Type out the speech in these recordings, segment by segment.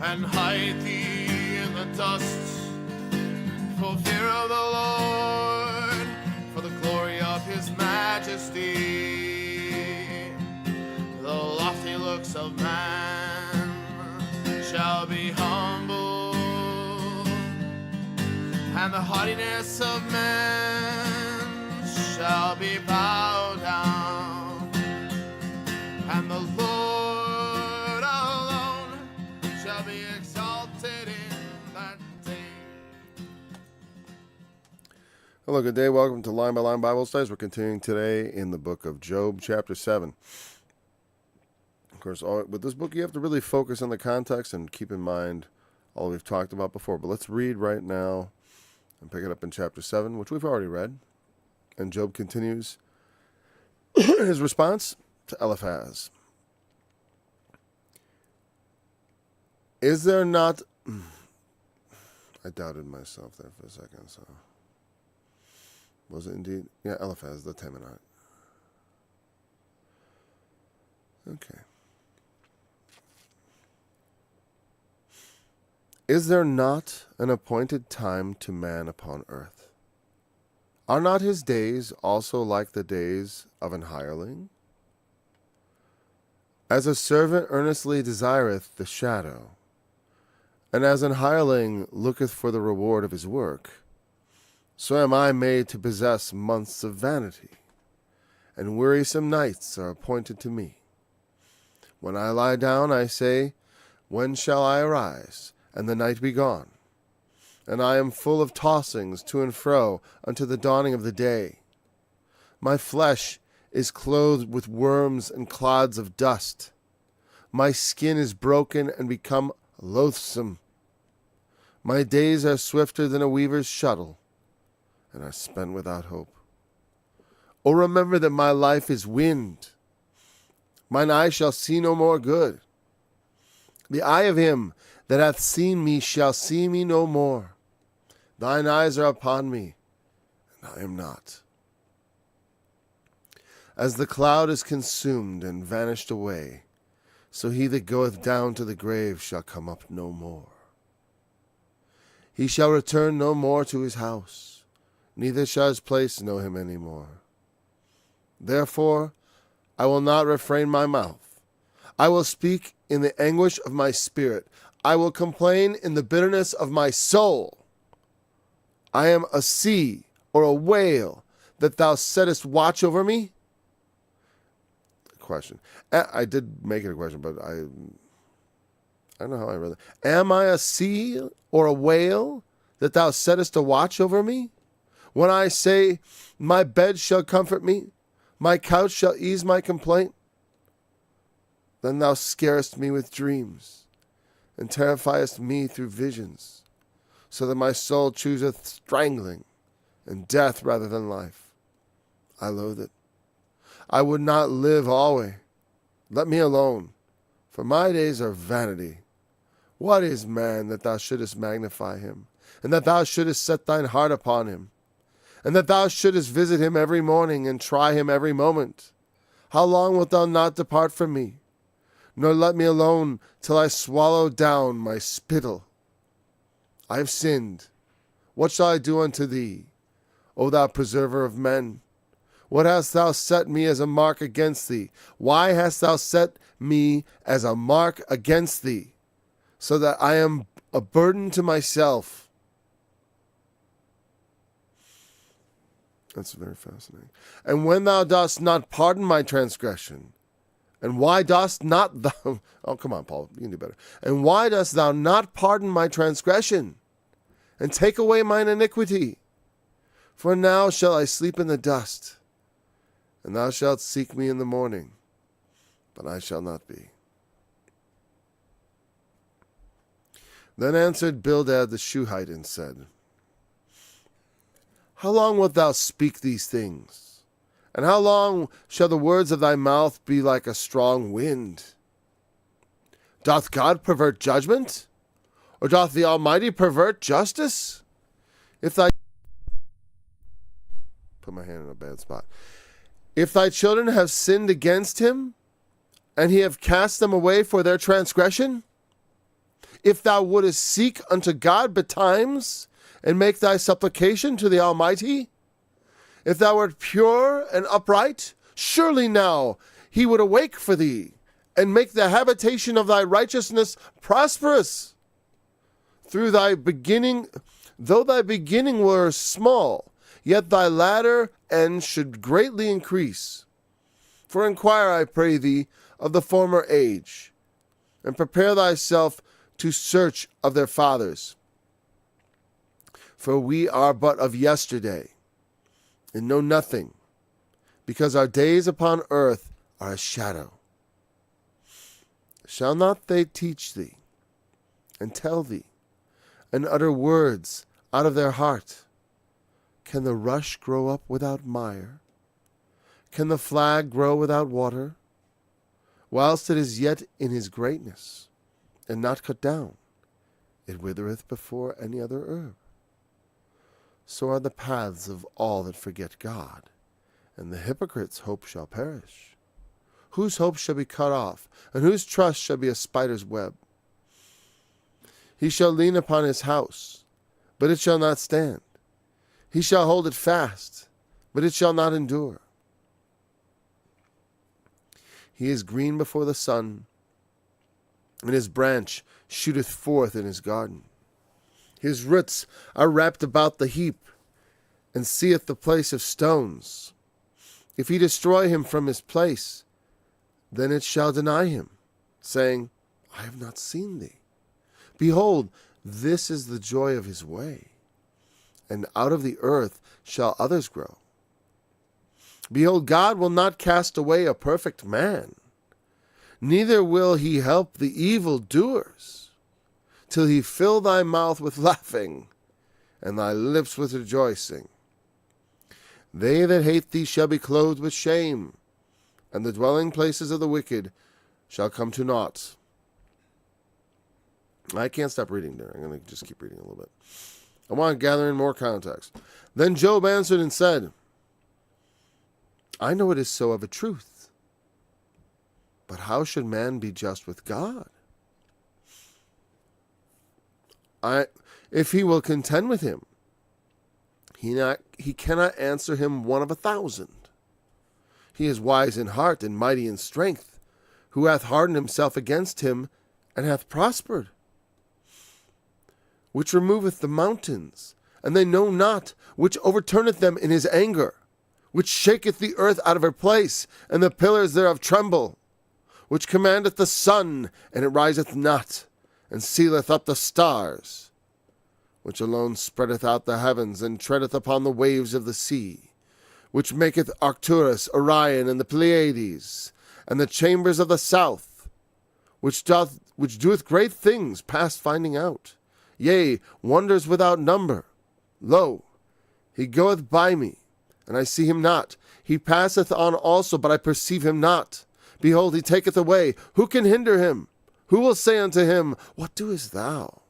and hide thee in the dust, for fear of the Lord, for the glory of his majesty. The lofty looks of man shall be humble, and the haughtiness of man shall be bowed down, and the Lord alone shall be exalted in that day. Hello, good day. Welcome to Line by Line Bible Studies. We're continuing today in the book of Job, chapter 7. Of course, with this book, you have to really focus on the context and keep in mind all we've talked about before. But let's read right now and pick it up in chapter 7, which we've already read. And Job continues his response to Eliphaz. Is there not... I doubted myself there for a second, so... Was it indeed? Yeah, Eliphaz, the Temanite. Okay. Is there not an appointed time to man upon earth? Are not his days also like the days of an hireling? As a servant earnestly desireth the shadow, and as an hireling looketh for the reward of his work, so am I made to possess months of vanity, and wearisome nights are appointed to me. When I lie down, I say, when shall I arise, and the night be gone? And I am full of tossings to and fro unto the dawning of the day. My flesh is clothed with worms and clods of dust. My skin is broken and become loathsome. My days are swifter than a weaver's shuttle, and are spent without hope. O remember that my life is wind. Mine eye shall see no more good. The eye of him that hath seen me shall see me no more. Thine eyes are upon me, and I am not. As the cloud is consumed and vanished away, so he that goeth down to the grave shall come up no more. He shall return no more to his house, neither shall his place know him any more. Therefore I will not refrain my mouth. I will speak in the anguish of my spirit. I will complain in the bitterness of my soul. I am a sea or a whale that thou settest watch over me? Question. I did make it a question, but I don't know how I read it. Am I a sea or a whale that thou settest a watch over me? When I say, my bed shall comfort me, my couch shall ease my complaint, then thou scarest me with dreams, and terrifiest me through visions, so that my soul chooseth strangling, and death rather than life. I loathe it. I would not live alway. Let me alone, for my days are vanity. What is man that thou shouldest magnify him, and that thou shouldest set thine heart upon him, and that thou shouldest visit him every morning, and try him every moment? How long wilt thou not depart from me, nor let me alone till I swallow down my spittle? I have sinned. What shall I do unto thee, O thou preserver of men? What hast thou set me as a mark against thee? Why hast thou set me as a mark against thee, so that I am a burden to myself? That's very fascinating. And when thou dost not pardon my transgression, and why dost not thou... Oh, come on, Paul, you can do better. And why dost thou not pardon my transgression, and take away mine iniquity? For now shall I sleep in the dust, and thou shalt seek me in the morning, but I shall not be. Then answered Bildad the Shuhite and said, How long wilt thou speak these things? And how long shall the words of thy mouth be like a strong wind? Doth God pervert judgment? Or doth the Almighty pervert justice? If thy... Put my hand in a bad spot. If thy children have sinned against him, and he have cast them away for their transgression, If thou wouldest seek unto God betimes, and make thy supplication to the Almighty, if thou wert pure and upright, surely now he would awake for thee, and make the habitation of thy righteousness prosperous. Though thy beginning were small, yet thy latter end should greatly increase. For inquire, I pray thee, of the former age, and prepare thyself to search of their fathers. For we are but of yesterday, and know nothing, because our days upon earth are a shadow. Shall not they teach thee, and tell thee, and utter words out of their heart? Can the rush grow up without mire? Can the flag grow without water? Whilst it is yet in his greatness, and not cut down, it withereth before any other herb. So are the paths of all that forget God, and the hypocrite's hope shall perish. Whose hope shall be cut off, and whose trust shall be a spider's web? He shall lean upon his house, but it shall not stand. He shall hold it fast, but it shall not endure. He is green before the sun, and his branch shooteth forth in his garden. His roots are wrapped about the heap, and seeth the place of stones. If he destroy him from his place, then it shall deny him, saying, I have not seen thee. Behold, this is the joy of his way, and out of the earth shall others grow. Behold, God will not cast away a perfect man, neither will he help the evildoers, till he fill thy mouth with laughing, and thy lips with rejoicing. They that hate thee shall be clothed with shame, and the dwelling places of the wicked shall come to naught. I can't stop reading there. I'm going to just keep reading a little bit. I want to gather in more context. Then Job answered and said, I know it is so of a truth, but how should man be just with God? If he will contend with him, he cannot answer him 1 of 1,000. He is wise in heart and mighty in strength, who hath hardened himself against him, and hath prospered, which removeth the mountains, and they know not, which overturneth them in his anger, which shaketh the earth out of her place, and the pillars thereof tremble, which commandeth the sun, and it riseth not, and sealeth up the stars, which alone spreadeth out the heavens, and treadeth upon the waves of the sea, which maketh Arcturus, Orion, and the Pleiades, and the chambers of the south, which doeth great things past finding out, yea, wonders without number. Lo, he goeth by me, and I see him not. He passeth on also, but I perceive him not. Behold, he taketh away. Who can hinder him? Who will say unto him, What doest thou?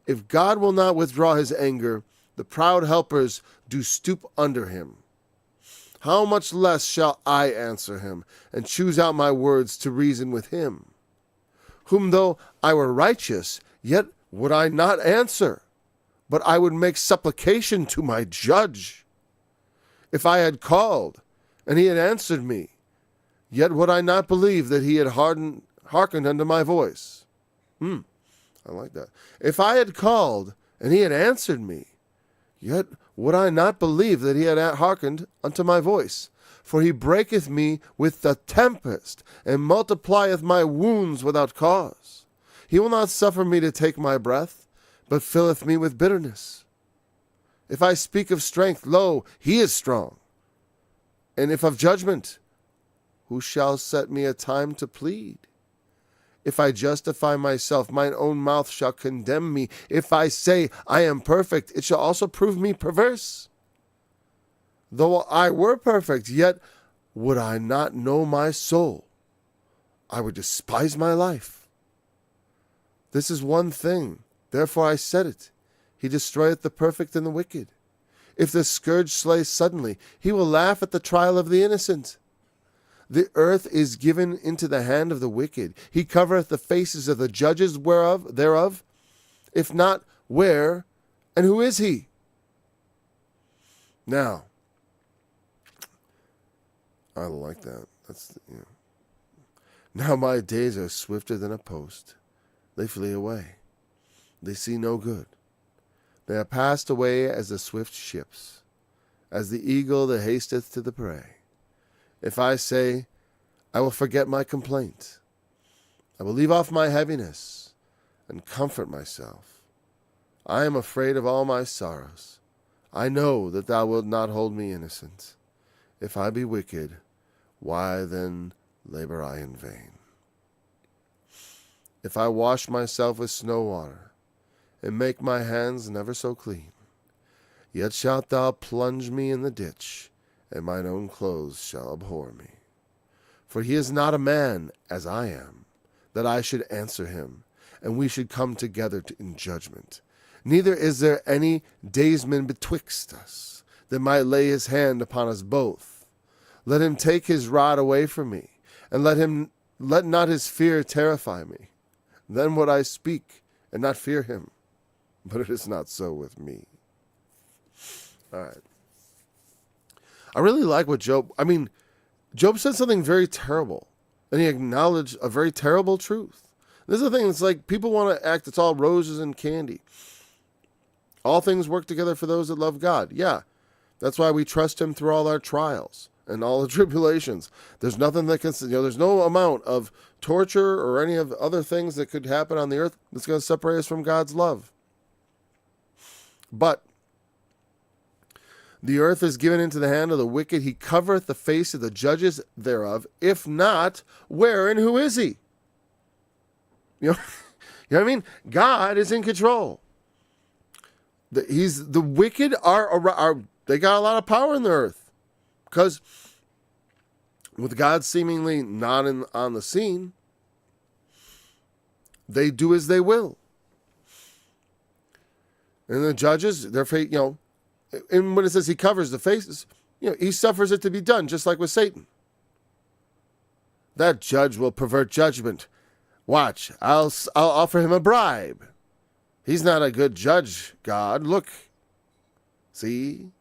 If God will not withdraw his anger, the proud helpers do stoop under him. How much less shall I answer him, and choose out my words to reason with him? Whom though I were righteous, yet would I not answer, but I would make supplication to my judge. If I had called, and he had answered me, yet would I not believe that he had hearkened unto my voice. I like that. If I had called, and he had answered me, yet would I not believe that he had hearkened unto my voice. For he breaketh me with the tempest, and multiplieth my wounds without cause. He will not suffer me to take my breath, but filleth me with bitterness. If I speak of strength, lo, he is strong. And if of judgment, who shall set me a time to plead? If I justify myself, mine own mouth shall condemn me. If I say, I am perfect, it shall also prove me perverse. Though I were perfect, yet would I not know my soul. I would despise my life. This is one thing, therefore I said it. He destroyeth the perfect and the wicked. If the scourge slay suddenly, he will laugh at the trial of the innocent. The earth is given into the hand of the wicked. He covereth the faces of the judges thereof. If not, where and who is he? Now, I like that. Now my days are swifter than a post. They flee away. They see no good. They are passed away as the swift ships, as the eagle that hasteth to the prey. If I say, I will forget my complaint, I will leave off my heaviness, and comfort myself. I am afraid of all my sorrows. I know that thou wilt not hold me innocent. If I be wicked, why then labor I in vain? If I wash myself with snow water, and make my hands never so clean, yet shalt thou plunge me in the ditch, and mine own clothes shall abhor me. For he is not a man as I am, that I should answer him, and we should come together in judgment. Neither is there any daysman betwixt us, that might lay his hand upon us both. Let him take his rod away from me, and let not his fear terrify me. Then would I speak and not fear him. But it is not so with me. All right. I really like what Job said something very terrible, and he acknowledged a very terrible truth. This is the thing, it's like people want to act, it's all roses and candy. All things work together for those that love God. Yeah, that's why we trust him through all our trials and all the tribulations. There's nothing that can, there's no amount of torture or any of other things that could happen on the earth that's going to separate us from God's love. But the earth is given into the hand of the wicked. He covereth the face of the judges thereof. If not, where and who is he? You know what I mean? God is in control. The wicked are they got a lot of power in the earth, because with God seemingly not on the scene, they do as they will. And the judges, their fate, and when it says he covers the faces, he suffers it to be done, just like with Satan. That judge will pervert judgment. Watch, I'll offer him a bribe. He's not a good judge, God. Look. See?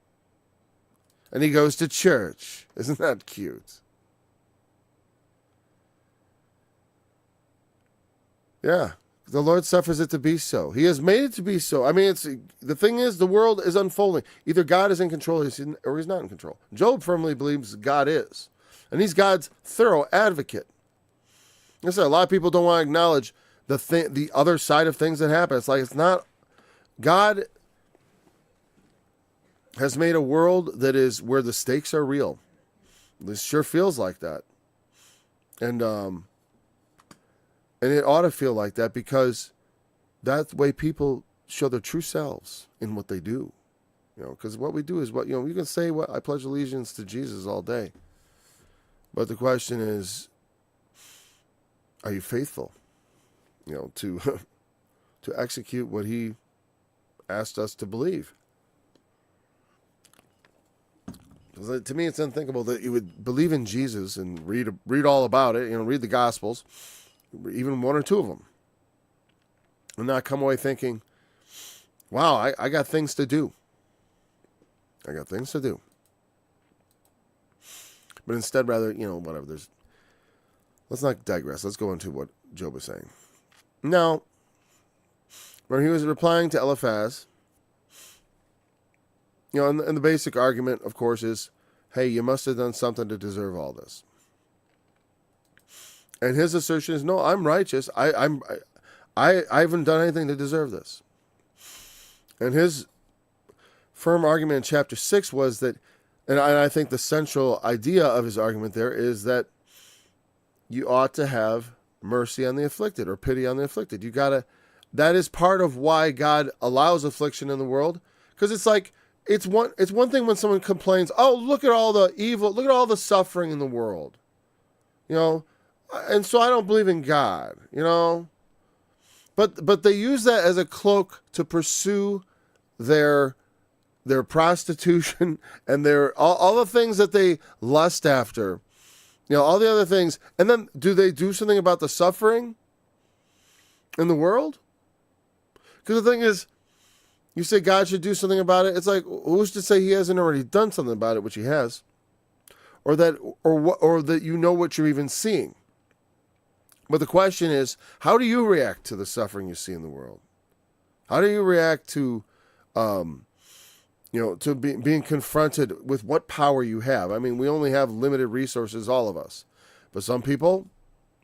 And he goes to church. Isn't that cute? Yeah. The Lord suffers it to be so. He has made it to be so. I mean, the thing is, the world is unfolding. Either God is in control or he's not in control. Job firmly believes God is. And he's God's thorough advocate. Like I said, a lot of people don't want to acknowledge the other side of things that happen. It's like, it's not. God has made a world that is where the stakes are real. This sure feels like that. And it ought to feel like that, because that's the way people show their true selves in what they do. Because what we do is what, you can say what I pledge allegiance to Jesus all day. But the question is, are you faithful, to execute what he asked us to believe? Because to me, it's unthinkable that you would believe in Jesus and read all about it, read the Gospels, even one or two of them, and not come away thinking, wow, I got things to do. I got things to do. But instead, rather, whatever, let's not digress. Let's go into what Job is saying. Now, when he was replying to Eliphaz, and the basic argument, of course, is, hey, you must have done something to deserve all this. And his assertion is, no, I'm righteous. I haven't done anything to deserve this. And his firm argument in chapter 6 was that, and I think the central idea of his argument there is that you ought to have mercy on the afflicted, or pity on the afflicted. That is part of why God allows affliction in the world. Because it's like, it's one thing when someone complains, oh, look at all the evil, look at all the suffering in the world. And so I don't believe in God, But they use that as a cloak to pursue their prostitution and their all the things that they lust after All the other things. And then do they do something about the suffering in the world? Because the thing is, you say God should do something about it. It's like, who's to say he hasn't already done something about it, which he has, or that what you're even seeing. But the question is, how do you react to the suffering you see in the world? How do you react to, being confronted with what power you have? I mean, we only have limited resources, all of us. But some people,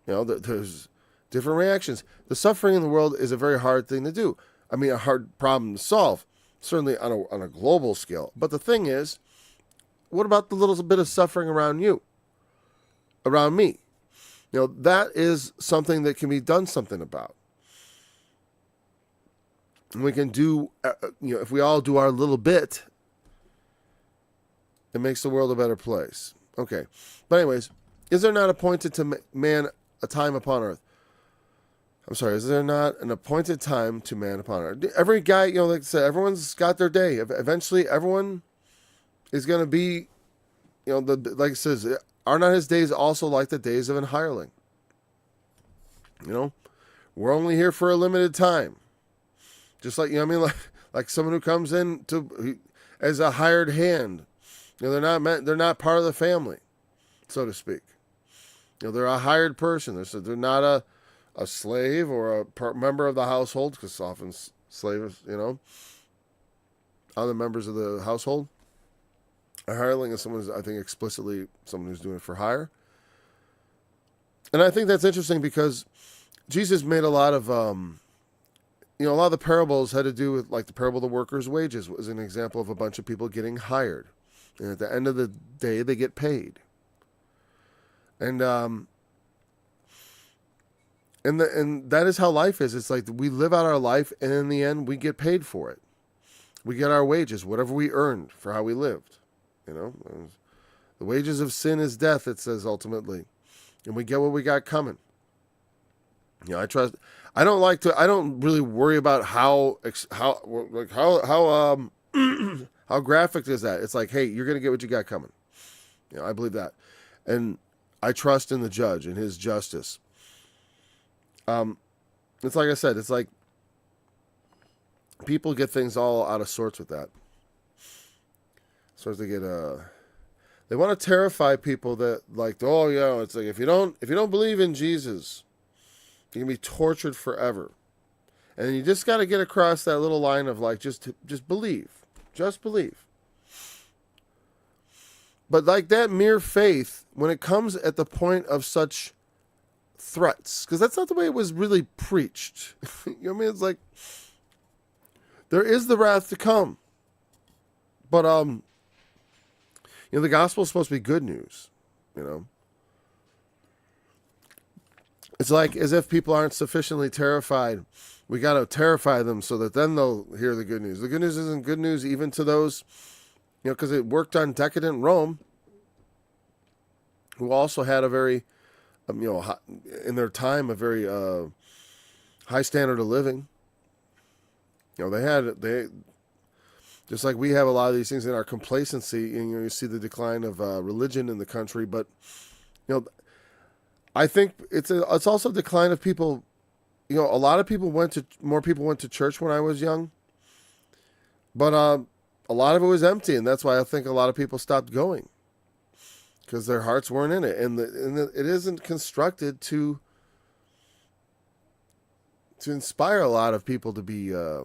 there's different reactions. The suffering in the world is a very hard thing to do. I mean, a hard problem to solve, certainly on a global scale. But the thing is, what about the little bit of suffering around you, around me? That is something that can be done something about. And we can do, if we all do our little bit, it makes the world a better place. Okay. But anyways, is there not appointed to man a time upon earth? I'm sorry, is there not an appointed time to man upon earth? Every guy, like I said, everyone's got their day. Eventually, everyone is going to be, like it says, are not his days also like the days of an hireling? We're only here for a limited time. Just like, like someone who comes in as a hired hand. They're not part of the family, so to speak. They're a hired person. They're not a slave or a member of the household, because often slaves, other members of the household. A hireling is someone who's, I think, explicitly someone who's doing it for hire. And I think that's interesting because Jesus made a lot of, a lot of the parables had to do with, like the parable of the workers' wages was an example of a bunch of people getting hired. And at the end of the day, they get paid. And that is how life is. It's like we live out our life, and in the end, we get paid for it. We get our wages, whatever we earned for how we lived. The wages of sin is death, it says ultimately, and we get what we got coming. I trust. I don't really worry about how how graphic is that. It's like, hey, you're gonna get what you got coming. I believe that, and I trust in the judge and his justice. It's like I said, it's like people get things all out of sorts with that. So as they get they want to terrify people that like, it's like if you don't believe in Jesus, you can be tortured forever. And you just got to get across that little line of like just believe. Just believe. But like that mere faith, when it comes at the point of such threats, because that's not the way it was really preached. It's like there is the wrath to come, but the gospel is supposed to be good news. It's like as if people aren't sufficiently terrified. We got to terrify them so that then they'll hear the good news. The good news isn't good news even to those, because it worked on decadent Rome, who also had a very in their time, a very high standard of living. They just like we have a lot of these things in our complacency, and you see the decline of religion in the country. But I think it's also a decline of people. A lot of more people went to church when I was young, but a lot of it was empty, and that's why I think a lot of people stopped going. Because their hearts weren't in it, and it isn't constructed to inspire a lot of people to be. I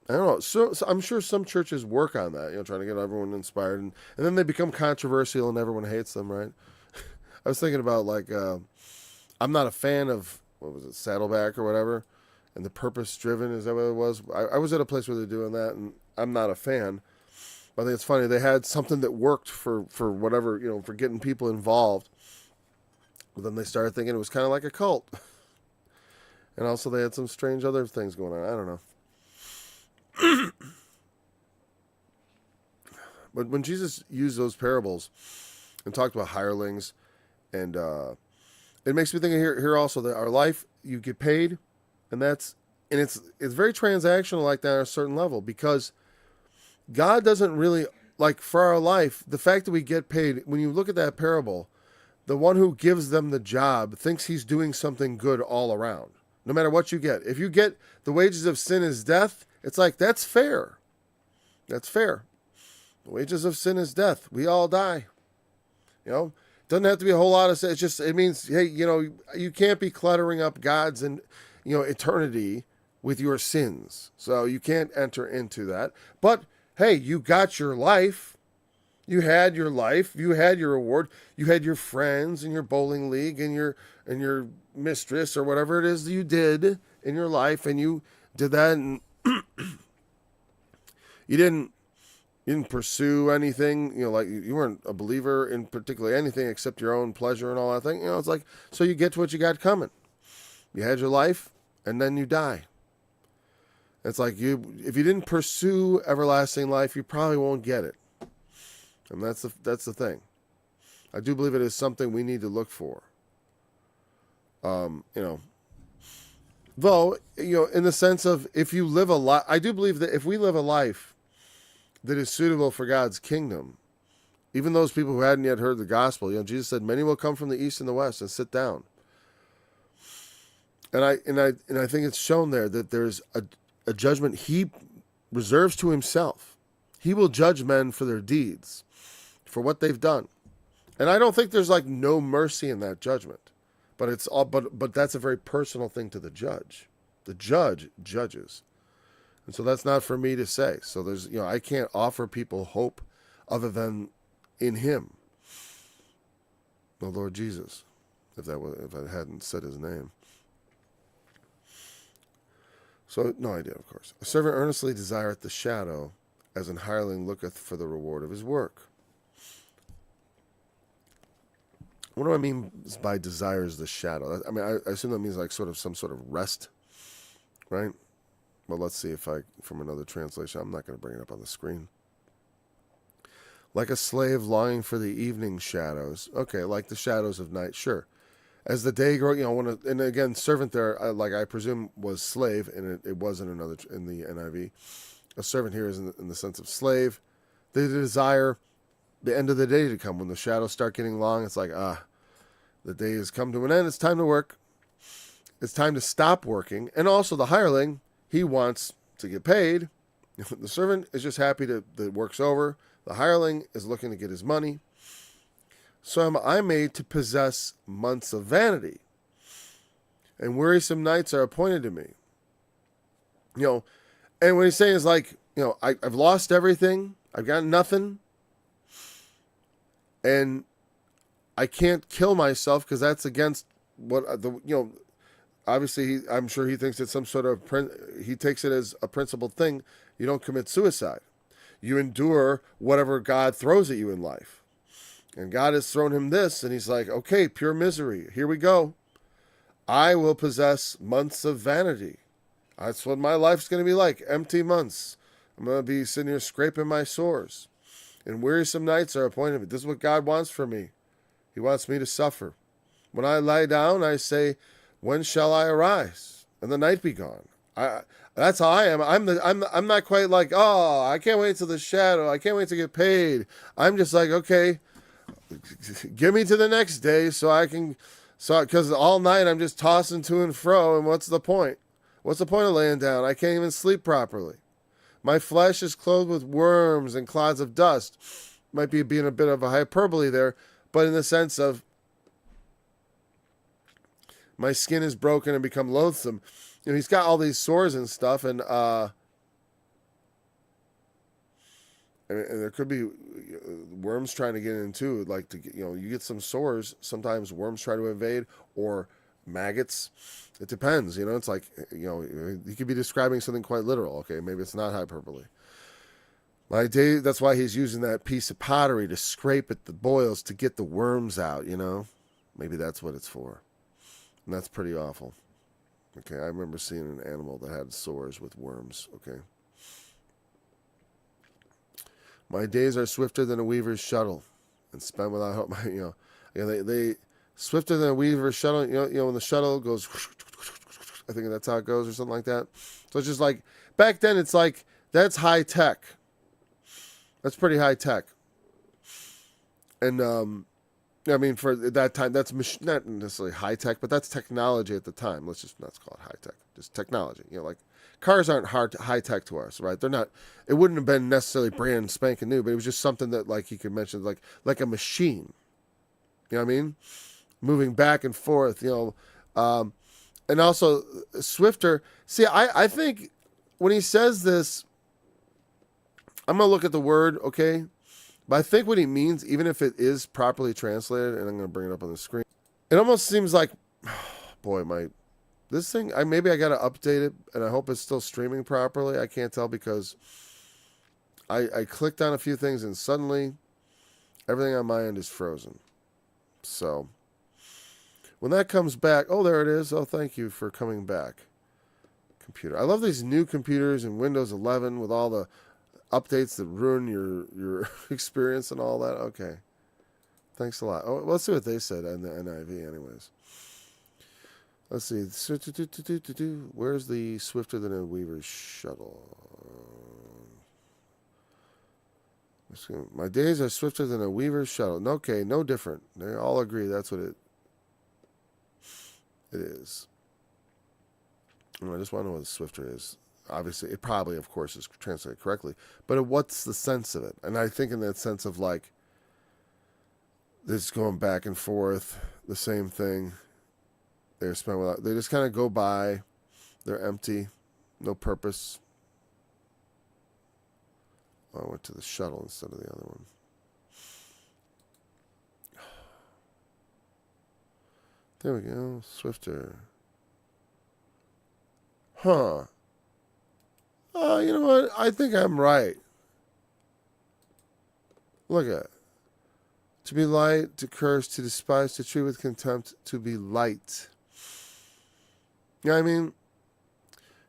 don't know. So I'm sure some churches work on that, trying to get everyone inspired, and then they become controversial, and everyone hates them, right? I was thinking about like, I'm not a fan of what was it, Saddleback or whatever, and the Purpose Driven, is that what it was? I was at a place where they're doing that, and I'm not a fan. I think it's funny. They had something that worked for whatever, for getting people involved. But then they started thinking it was kind of like a cult. And also they had some strange other things going on. I don't know. But when Jesus used those parables and talked about hirelings, and it makes me think here also that our life, you get paid, and it's very transactional like that on a certain level, because God doesn't really, like for our life, the fact that we get paid, when you look at that parable, the one who gives them the job thinks he's doing something good all around. No matter what you get. If you get the wages of sin is death, it's like, that's fair. That's fair. The wages of sin is death. We all die. You know, doesn't have to be a whole lot of sin. It's just, it means, hey, you know, you can't be cluttering up God's and, you know, eternity with your sins. So you can't enter into that. But hey, you got your life. You had your life. You had your reward. You had your friends and your bowling league and your mistress or whatever it is that you did in your life, and you did that, and you didn't pursue anything, you know, like you weren't a believer in particularly anything except your own pleasure and all that thing. You know, it's like, so you get to what you got coming. You had your life, and then you die. It's like, if you didn't pursue everlasting life, you probably won't get it. And that's the thing. I do believe it is something we need to look for. You know, though, you know, in the sense of, if you live a life, I do believe that if we live a life that is suitable for God's kingdom, even those people who hadn't yet heard the gospel, you know, Jesus said, many will come from the east and the west and sit down. And I think it's shown there that there's a judgment he reserves to himself. He will judge men for their deeds, for what they've done. And I don't think there's like no mercy in that judgment. But it's all but that's a very personal thing to the judge. The judge judges. And so that's not for me to say. So there's, you know, I can't offer people hope other than in him. The Lord Jesus. If I hadn't said his name. So no idea, of course. A servant earnestly desireth the shadow, as an hireling looketh for the reward of his work. What do I mean by desires the shadow? I mean, I assume that means like some sort of rest, right? Well, let's see if from another translation, I'm not going to bring it up on the screen. Like a slave longing for the evening shadows. Okay, like the shadows of night, sure. As the day grows, you know, and again, servant there, like I presume was slave, and it wasn't in the NIV. A servant here is in the sense of slave. They desire the end of the day to come. When the shadows start getting long, it's like, the day has come to an end. It's time to work. It's time to stop working. And also the hireling, he wants to get paid. The servant is just happy that work's over. The hireling is looking to get his money. So am I made to possess months of vanity, and wearisome nights are appointed to me. You know, and what he's saying is like, you know, I've lost everything. I've got nothing. And I can't kill myself because that's against what you know, obviously I'm sure he thinks it's some sort of, he takes it as a principled thing. You don't commit suicide. You endure whatever God throws at you in life. And God has thrown him this, and he's like, okay, pure misery. Here we go. I will possess months of vanity. That's what my life's going to be like, empty months. I'm going to be sitting here scraping my sores. And wearisome nights are appointed me. This is what God wants for me. He wants me to suffer. When I lie down, I say, when shall I arise? And the night be gone. That's how I am. I'm not quite like, oh, I can't wait till the shadow. I can't wait to get paid. I'm just like, okay, give me to the next day because all night I'm just tossing to and fro. And what's the point? What's the point of laying down? I can't even sleep properly. My flesh is clothed with worms and clouds of dust. Might be being a bit of a hyperbole there, but in the sense of my skin is broken and become loathsome. You know, he's got all these sores and stuff, and there could be worms trying to get in too. Like, you get some sores. Sometimes worms try to invade, or maggots. It depends. You know, it's like, he could be describing something quite literal. Okay, maybe it's not hyperbole. My day. That's why he's using that piece of pottery to scrape at the boils to get the worms out. You know, maybe that's what it's for. And that's pretty awful. Okay, I remember seeing an animal that had sores with worms. Okay. My days are swifter than a weaver's shuttle, and spent without hope. They swifter than a weaver's shuttle. You know when the shuttle goes, I think that's how it goes, or something like that. So it's just like back then. It's like that's high tech. That's pretty high tech. And I mean, for that time, that's not necessarily high tech, but that's technology at the time. Let's call it high tech, just technology. Like cars aren't high tech to us, right? They're not. It wouldn't have been necessarily brand spanking new, but it was just something that like he could mention, like a machine. You know what I mean? Moving back and forth. And also swifter. See, I think when he says this, I'm gonna look at the word, okay? But I think what he means, even if it is properly translated, and I'm going to bring it up on the screen, it almost seems like, boy, this thing, maybe I got to update it, and I hope it's still streaming properly. I can't tell because I clicked on a few things, and suddenly everything on my end is frozen. So when that comes back, oh, there it is. Oh, thank you for coming back, computer. I love these new computers in Windows 11 with all the updates that ruin your experience and all that. Okay. Thanks a lot. Oh, let's see what they said in the NIV anyways. Let's see. Where's the swifter than a Weaver's shuttle? My days are swifter than a Weaver's shuttle. Okay, no different. They all agree that's what it is. I just want to know what the swifter is. Obviously, it probably, of course, is translated correctly. But what's the sense of it? And I think in that sense of like, this going back and forth, the same thing. They just kind of go by. They're empty, no purpose. Oh, I went to the shuttle instead of the other one. There we go, swifter. Huh. You know what? I think I'm right. Look at it. To be light, to curse, to despise, to treat with contempt, to be light. You know what I mean?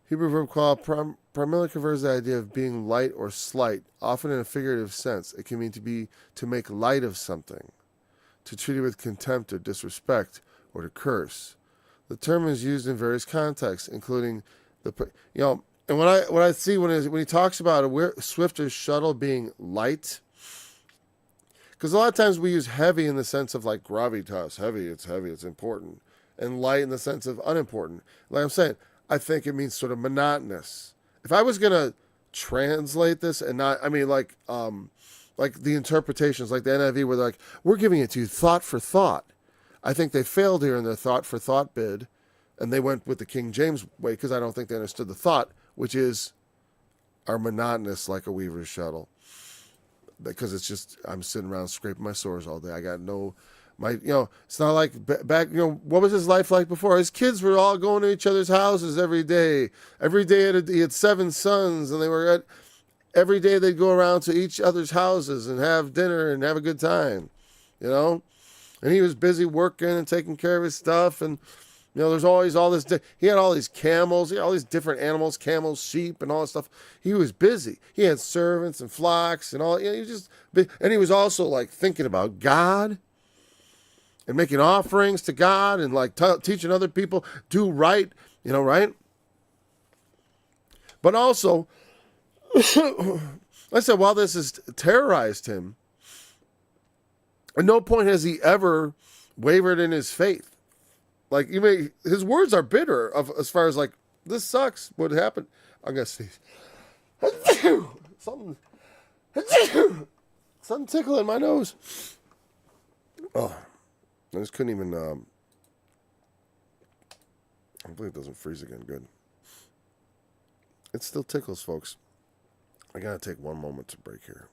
Hebrew verb call primarily covers the idea of being light or slight, often in a figurative sense. It can mean to make light of something, to treat it with contempt or disrespect, or to curse. The term is used in various contexts, including and when I see when he talks about a swifter shuttle being light, because a lot of times we use heavy in the sense of like gravitas, heavy, it's important, and light in the sense of unimportant. Like I'm saying, I think it means sort of monotonous. If I was gonna translate this and not, I mean like the interpretations, like the NIV, where they're like, we're giving it to you thought for thought. I think they failed here in their thought for thought bid, and they went with the King James way because I don't think they understood the thought, which is are monotonous like a weaver's shuttle. Because it's just, I'm sitting around scraping my sores all day. I got it's not like back, what was his life like before? His kids were all going to each other's houses every day. Every day he had 7 sons, and every day they'd go around to each other's houses and have dinner and have a good time, And he was busy working and taking care of his stuff, and there's always all this. He had all these camels, he had all these different animals, camels, sheep, and all that stuff. He was busy. He had servants and flocks and all. And he was also like thinking about God and making offerings to God and like teaching other people do right, right. But also, I said, while this has terrorized him, at no point has he ever wavered in his faith. Like his words are bitter as far as like, this sucks. What happened? I'm gonna see something tickling my nose. Oh, I just couldn't even. Hopefully it doesn't freeze again. Good. It still tickles, folks. I gotta take one moment to break here.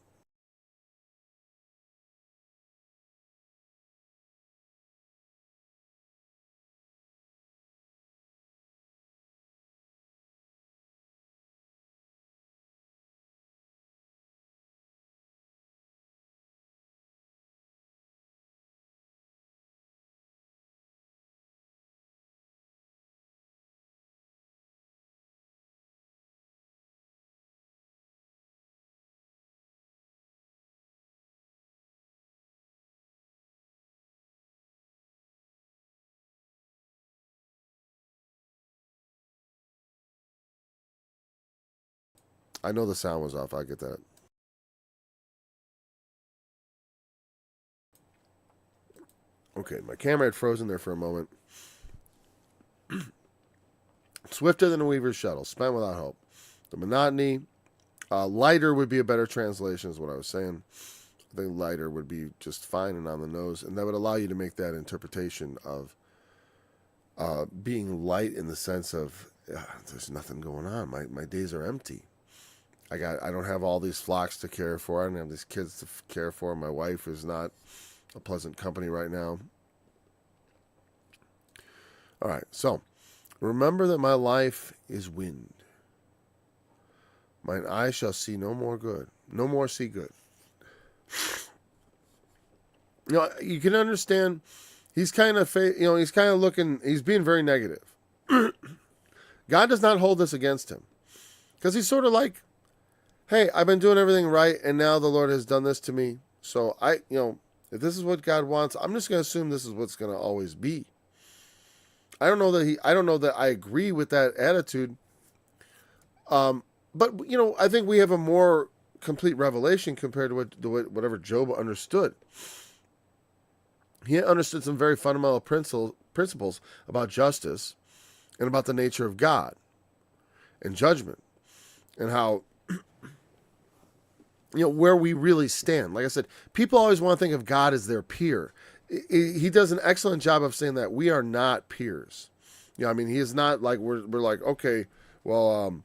I know the sound was off. I get that. Okay, my camera had frozen there for a moment. Swifter than a weaver's shuttle, spent without hope. The monotony, lighter would be a better translation, is what I was saying. I think lighter would be just fine and on the nose, and that would allow you to make that interpretation of being light in the sense of there's nothing going on. My days are empty. I don't have all these flocks to care for. I don't have these kids to care for. My wife is not a pleasant company right now. All right, so remember that my life is wind. Mine eye shall see no more good, no more see good. You know, you can understand. He's kind of, he's kind of looking. He's being very negative. God does not hold this against him, because he's sort of like, hey, I've been doing everything right, and now the Lord has done this to me. So if this is what God wants, I'm just going to assume this is what's going to always be. I don't know that I agree with that attitude. But I think we have a more complete revelation compared to whatever Job understood. He understood some very fundamental principles about justice and about the nature of God and judgment and how, where we really stand. Like I said, people always want to think of God as their peer. He does an excellent job of saying that we are not peers. He is not like we're like, okay, well,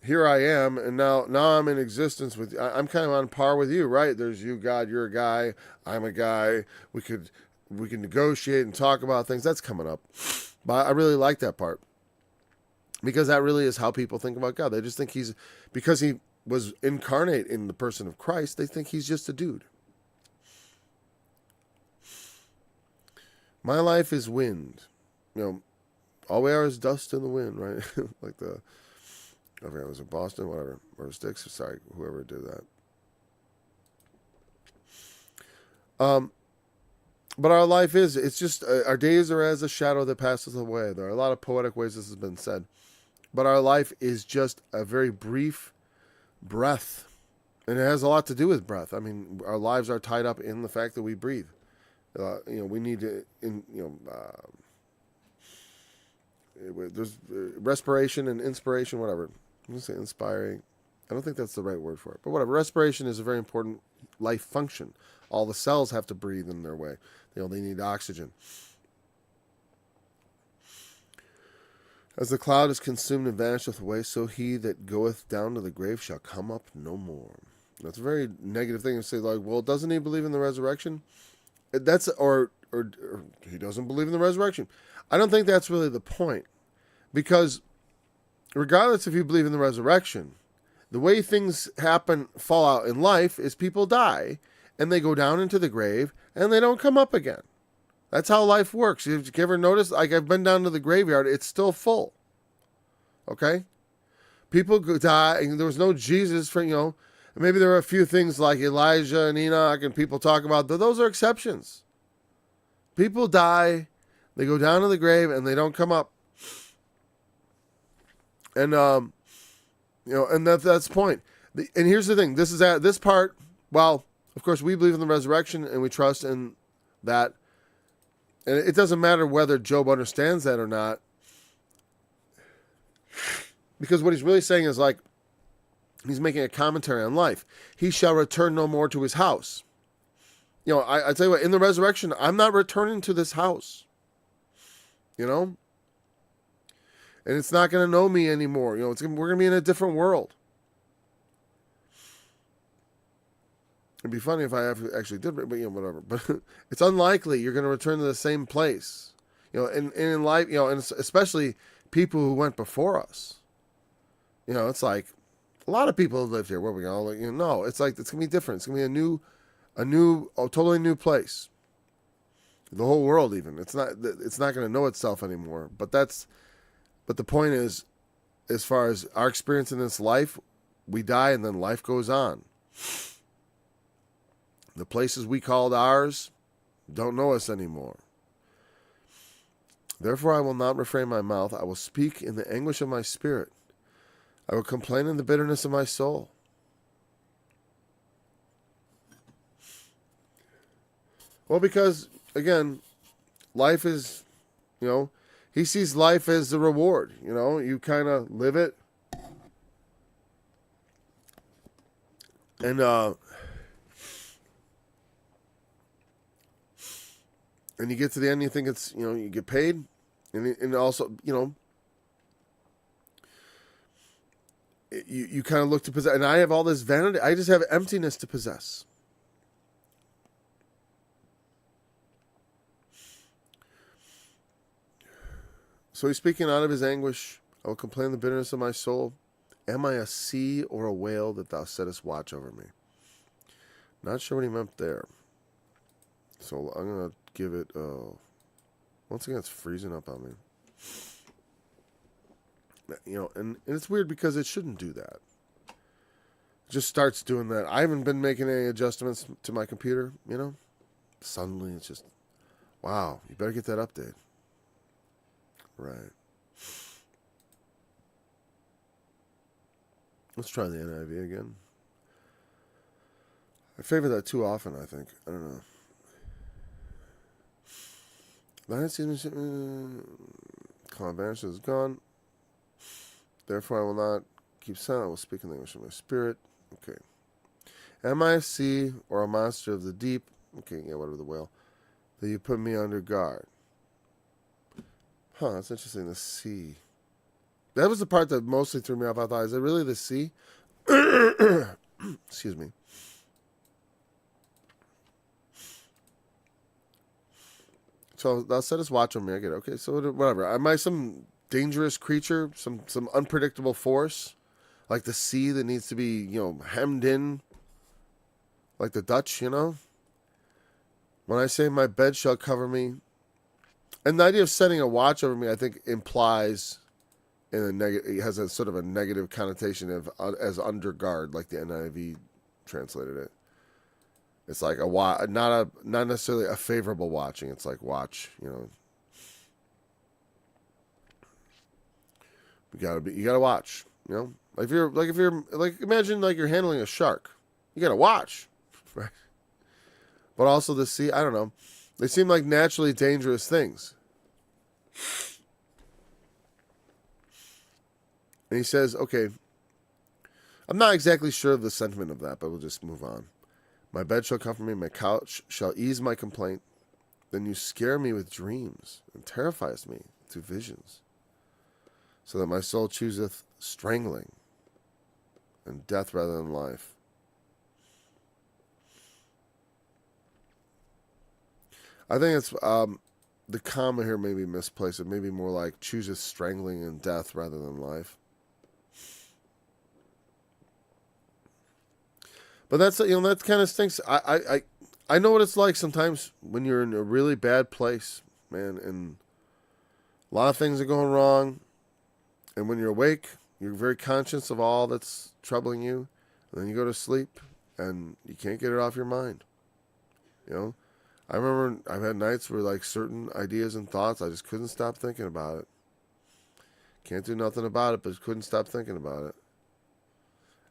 here I am, and now I'm in existence with you. I'm kind of on par with you, right? There's you, God, you're a guy, I'm a guy. We can negotiate and talk about things. That's coming up. But I really like that part, because that really is how people think about God. They just think because he was incarnate in the person of Christ, they think he's just a dude. My life is wind. All we are is dust in the wind, right? Like I forget, was it Boston? Whatever. Or Sticks? Sorry, whoever did that. But our life it's just, our days are as a shadow that passes away. There are a lot of poetic ways this has been said. But our life is just a very brief breath. And it has a lot to do with breath. Our lives are tied up in the fact that we breathe. We need to, there's respiration and inspiration, whatever. I'm going to say inspiring. I don't think that's the right word for it. But whatever. Respiration is a very important life function. All the cells have to breathe in their way. They need oxygen. As the cloud is consumed and vanisheth away, so he that goeth down to the grave shall come up no more. That's a very negative thing to say, like, well, doesn't he believe in the resurrection? Or he doesn't believe in the resurrection. I don't think that's really the point. Because regardless if you believe in the resurrection, the way things fall out in life is people die and they go down into the grave and they don't come up again. That's how life works. Have you ever noticed? Like, I've been down to the graveyard, it's still full. Okay? People die, and there was no Jesus for, maybe there were a few things like Elijah and Enoch and people talk about, those are exceptions. People die, they go down to the grave, and they don't come up. And, and that's the point. And here's the thing. This part, well, of course, we believe in the resurrection, and we trust in that. And it doesn't matter whether Job understands that or not. Because what he's really saying is, like, he's making a commentary on life. He shall return no more to his house. I tell you what, in the resurrection, I'm not returning to this house. And it's not going to know me anymore. We're going to be in a different world. It'd be funny if I actually did, but whatever. But it's unlikely you're going to return to the same place. And in life, and especially people who went before us. It's like a lot of people have lived here. Where we go? No, it's like it's going to be different. It's going to be a totally new place. The whole world, even it's not going to know itself anymore. But the point is, as far as our experience in this life, we die and then life goes on. The places we called ours don't know us anymore. Therefore I will not refrain my mouth. I will speak in the anguish of my spirit. I will complain in the bitterness of my soul. Well, because, again, life is, he sees life as the reward. You kind of live it. And you get to the end, you think it's, you get paid. And also, you kind of look to possess. And I have all this vanity. I just have emptiness to possess. So he's speaking out of his anguish. I will complain the bitterness of my soul. Am I a sea or a whale that thou settest watch over me? Not sure what he meant there. So I'm going to give it... once again, it's freezing up on me. And it's weird because it shouldn't do that. It just starts doing that. I haven't been making any adjustments to my computer, Suddenly it's just... Wow, you better get that update. Right. Let's try the NIV again. I favor that too often, I think. I don't know. Calm vanishes is gone. Therefore I will not keep silent. I will speak in the English of my spirit. Okay. Am I a sea or a monster of the deep? Okay, yeah, whatever, the whale. That you put me under guard. Huh, that's interesting. The sea. That was the part that mostly threw me off. I thought, is it really the sea? Excuse me. So thou settest watch on me. I get it. Okay, so whatever. Am I some dangerous creature? Some unpredictable force? Like the sea that needs to be, hemmed in? Like the Dutch, When I say my bed shall cover me. And the idea of setting a watch over me, I think, implies it has a sort of a negative connotation of as under guard, like the NIV translated it. It's like not necessarily a favorable watching. It's like watch, You gotta watch, Like if you're imagine like you're handling a shark, you gotta watch, right? But also the sea, I don't know. They seem like naturally dangerous things. And he says, okay, I'm not exactly sure of the sentiment of that, but we'll just move on. My bed shall comfort me, my couch shall ease my complaint. Then you scare me with dreams and terrifiest me through visions, so that my soul chooseth strangling and death rather than life. I think it's the comma here may be misplaced. It may be more like chooses strangling and death rather than life. But that's that kind of stinks. I know what it's like sometimes when you're in a really bad place, man, and a lot of things are going wrong. And when you're awake, you're very conscious of all that's troubling you. And then you go to sleep, and you can't get it off your mind. I remember I've had nights where like certain ideas and thoughts, I just couldn't stop thinking about it. Can't do nothing about it, but couldn't stop thinking about it.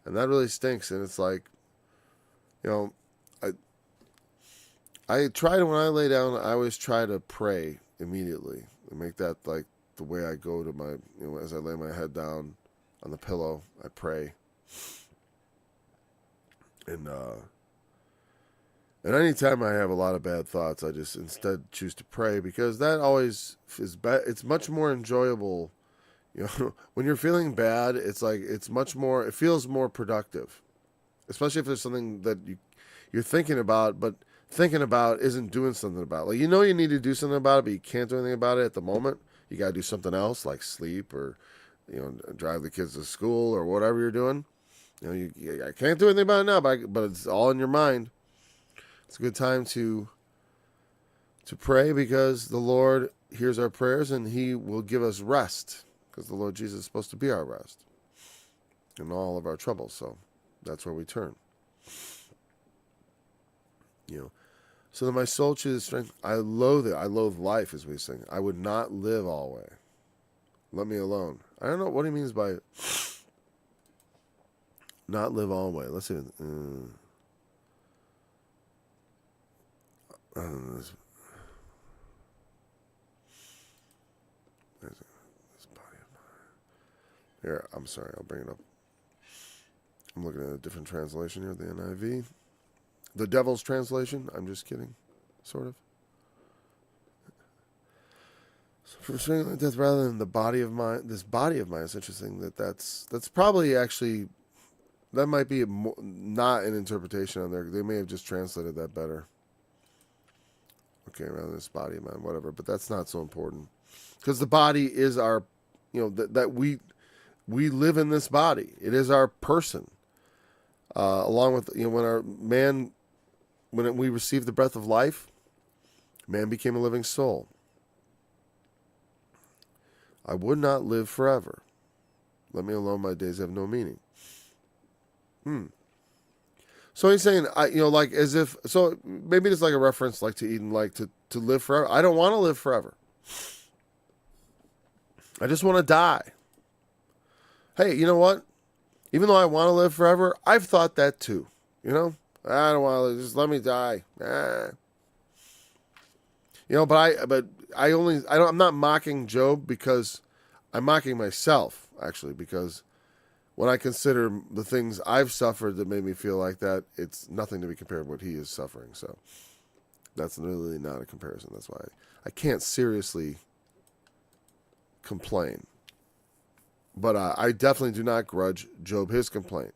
And that really stinks. And it's like, I try to, when I lay down, I always try to pray immediately and make that like the way I go to my, as I lay my head down on the pillow, I pray. And anytime I have a lot of bad thoughts, I just instead choose to pray, because that always is it's much more enjoyable. When you're feeling bad, it's like it feels more productive, especially if there's something that you're thinking about, but thinking about isn't doing something about it. Like, you need to do something about it, but you can't do anything about it at the moment. You got to do something else, like sleep or, drive the kids to school or whatever you're doing. I can't do anything about it now, but it's all in your mind. It's a good time to pray, because the Lord hears our prayers and He will give us rest, because the Lord Jesus is supposed to be our rest in all of our troubles. So that's where we turn. So that my soul chooses strength. I loathe it. I loathe life, as we sing. I would not live always. Let me alone. I don't know what he means by not live always. Let's see. I don't know. this body of mine. Here, I'm sorry, I'll bring it up. I'm looking at a different translation here, the NIV. The Devil's translation. I'm just kidding, sort of. So for restraining death rather than the body of mine, this body of mine, it's interesting that's probably actually, that might be not an interpretation on there. They may have just translated that better. Okay, rather than this body of mine, whatever. But that's not so important. Because the body is our, that we live in this body. It is our person. Along with, when we received the breath of life, man became a living soul. I would not live forever. Let me alone, my days have no meaning. So he's saying, like as if, so maybe it's like a reference like to Eden, like to live forever. I don't want to live forever. I just want to die. Hey, you know what? Even though I want to live forever, I've thought that too. I don't want to, just let me die. I'm not mocking Job because I'm mocking myself, actually, because when I consider the things I've suffered that made me feel like that, it's nothing to be compared to what he is suffering. So that's really not a comparison. That's why I can't seriously complain. But I definitely do not grudge Job his complaint.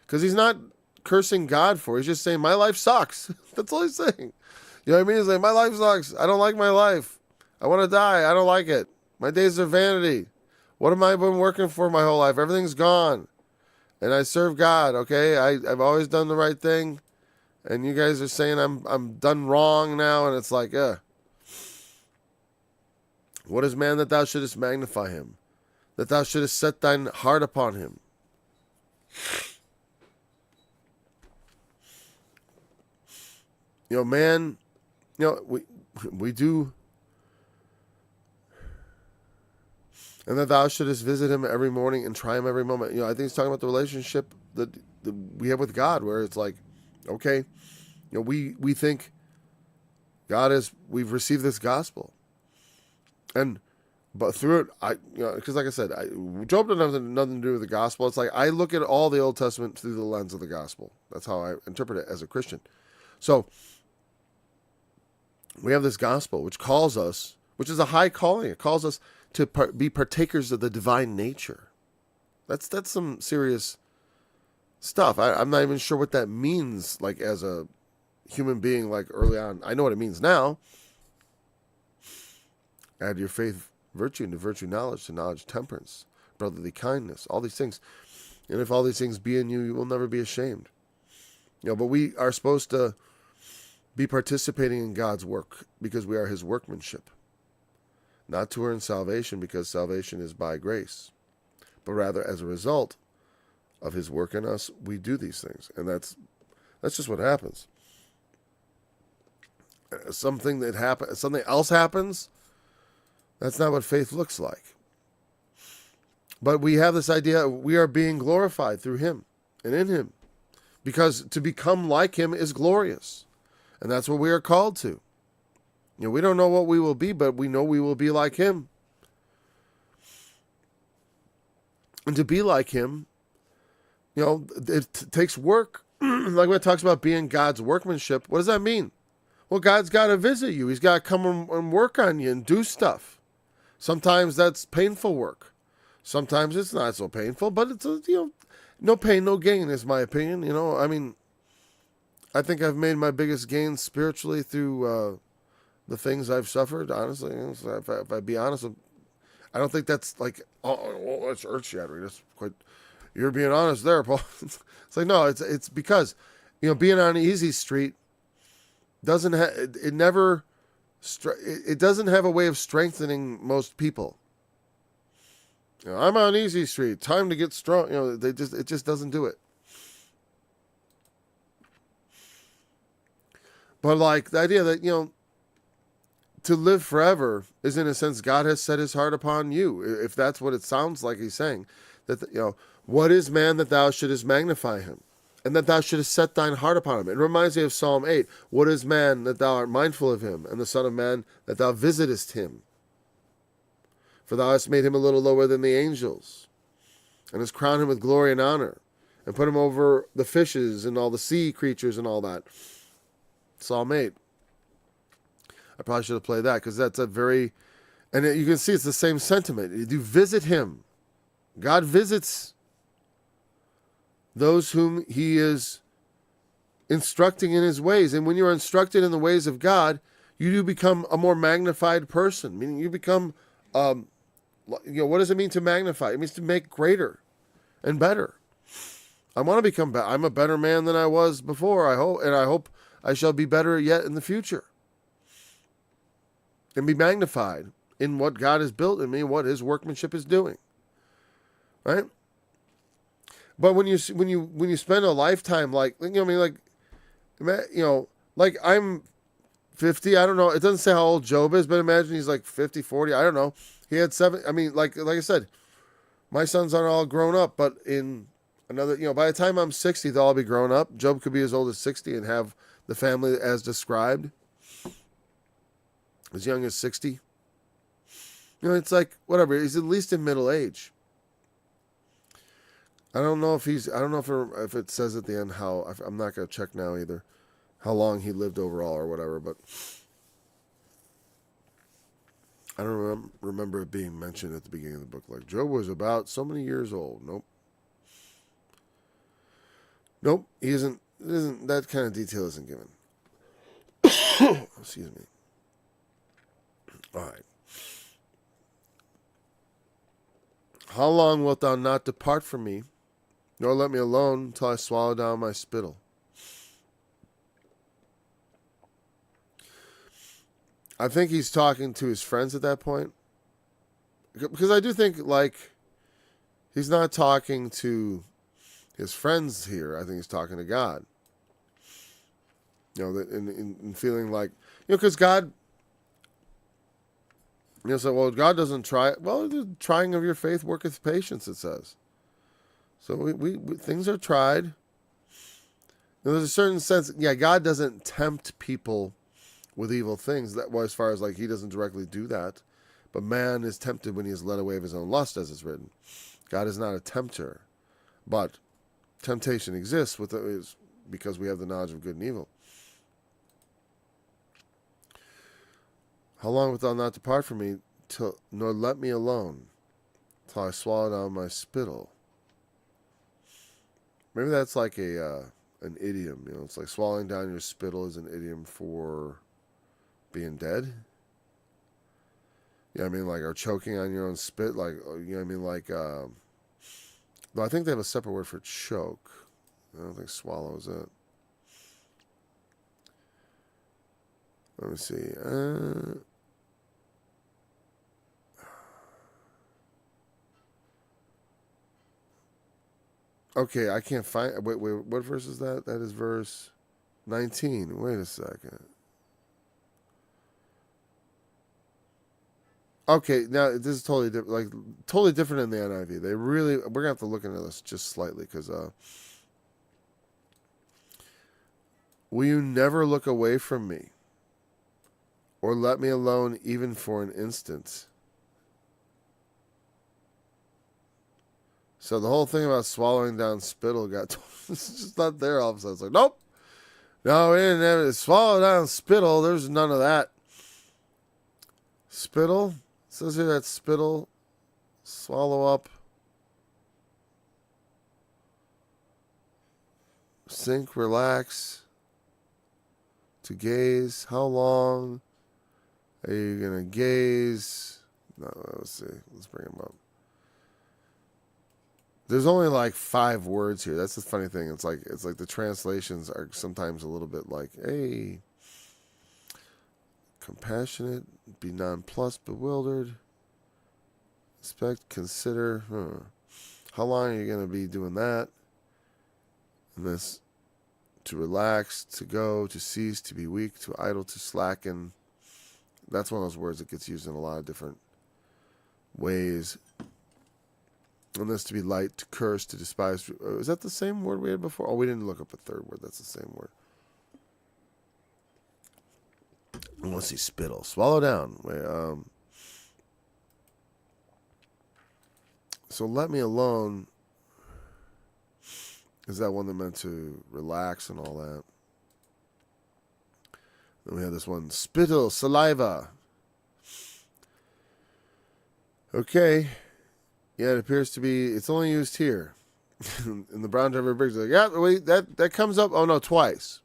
Because he's not cursing God for it. He's just saying, my life sucks. That's all he's saying. You know what I mean? He's like, my life sucks. I don't like my life. I want to die. I don't like it. My days are vanity. What have I been working for my whole life? Everything's gone. And I serve God, okay? I've always done the right thing. And you guys are saying I'm done wrong now. And it's like, what is man that thou shouldest magnify him? That thou shouldest set thine heart upon him? Man, we do. And that thou shouldest visit him every morning and try him every moment. I think he's talking about the relationship that we have with God, where it's like, okay, we think God we've received this gospel. But through it, because like I said, Job doesn't have nothing to do with the gospel. It's like I look at all the Old Testament through the lens of the gospel. That's how I interpret it as a Christian. So we have this gospel, which calls us, which is a high calling. It calls us to be partakers of the divine nature. That's some serious stuff. I'm not even sure what that means, like as a human being, like early on. I know what it means now. Add your faith, virtue, and to virtue knowledge, to knowledge temperance, brotherly kindness, all these things. And if all these things be in you, you will never be ashamed. But we are supposed to be participating in God's work because we are his workmanship. Not to earn salvation because salvation is by grace, but rather as a result of his work in us, we do these things. And that's just what happens. Something else happens. That's not what faith looks like. But we have this idea we are being glorified through him and in him. Because to become like him is glorious. And that's what we are called to. We don't know what we will be, but we know we will be like him. And to be like him, it takes work. Like when it talks about being God's workmanship, what does that mean? Well, God's got to visit you. He's got to come and work on you and do stuff. Sometimes that's painful work. Sometimes it's not so painful, but it's, no pain, no gain is my opinion. I think I've made my biggest gains spiritually through the things I've suffered, honestly. If I be honest, I don't think that's like, that's earth-shattering. That's quite, you're being honest there, Paul. It's like, no, it's because, being on easy street doesn't it doesn't have a way of strengthening most people. I'm on easy street, time to get strong. It just doesn't do it. But like the idea that, to live forever is in a sense God has set his heart upon you. If that's what it sounds like he's saying, that, what is man that thou shouldest magnify him, and that thou shouldest set thine heart upon him? It reminds me of Psalm 8. What is man that thou art mindful of him, and the son of man that thou visitest him? For thou hast made him a little lower than the angels, and hast crowned him with glory and honor, and put him over the fishes and all the sea creatures and all that. Psalm 8. I probably should have played that, because that's a very... And you can see it's the same sentiment. You visit him. God visits those whom he is instructing in his ways. And when you're instructed in the ways of God, you do become a more magnified person. Meaning you become, what does it mean to magnify? It means to make greater and better. I want to become better. I'm a better man than I was before, I hope. And I hope I shall be better yet in the future. And be magnified in what God has built in me, what his workmanship is doing. Right? But when you spend a lifetime like I'm 50, I don't know, it doesn't say how old Job is, but imagine he's like 50, 40, I don't know. He had 7, I mean, like I said, my sons aren't all grown up, but in another, by the time I'm 60, they'll all be grown up. Job could be as old as 60 and have the family as described. As young as 60. It's like, whatever, he's at least in middle age. I don't know if it says at the end how, I'm not going to check now either, how long he lived overall or whatever, but I don't remember it being mentioned at the beginning of the book. Like, Job was about so many years old. Nope, he isn't, that kind of detail isn't given. Excuse me. All right. How long wilt thou not depart from me, nor let me alone till I swallow down my spittle? I think he's talking to his friends at that point. Because I do think, he's not talking to his friends here. I think he's talking to God. In feeling like, because God... so, God doesn't try. Well, the trying of your faith worketh patience, it says. So we things are tried. There's a certain sense, God doesn't tempt people with evil things. As far as he doesn't directly do that. But man is tempted when he is led away of his own lust, as it's written. God is not a tempter. But temptation exists because we have the knowledge of good and evil. How long wilt thou not depart from me, nor let me alone, till I swallow down my spittle? Maybe that's like an idiom. It's like swallowing down your spittle is an idiom for being dead. Or choking on your own spit. Though I think they have a separate word for choke. I don't think swallow is it. Let me see. Okay, I can't find... Wait, what verse is that? That is verse 19. Wait a second. Okay, now this is totally different. Totally different in the NIV. We're going to have to look into this just slightly, because... will you never look away from me, or let me alone even for an instant? So the whole thing about swallowing down spittle it's just not there all of a sudden. It's like, nope. No, we didn't have it. Swallow down spittle. There's none of that. Spittle? It says here that spittle, swallow up, sink, relax, to gaze. How long are you going to gaze? No, let's see. Let's bring them up. There's only 5 words here. That's the funny thing. It's like the translations are sometimes a little bit like, hey, compassionate, be nonplussed, bewildered, expect, consider. How long are you going to be doing that? And this, to relax, to go, to cease, to be weak, to idle, to slacken. That's one of those words that gets used in a lot of different ways. And this, to be light, to curse, to despise. Is that the same word we had before? Oh, we didn't look up a third word. That's the same word. And let's see, spittle. Swallow down. Wait, So let me alone is that one that meant to relax and all that. Then we have this one, spittle, saliva. Okay. Yeah, it appears to be, it's only used here. In the Brown Driver Briggs, like, yeah, wait, that comes up, oh no, twice.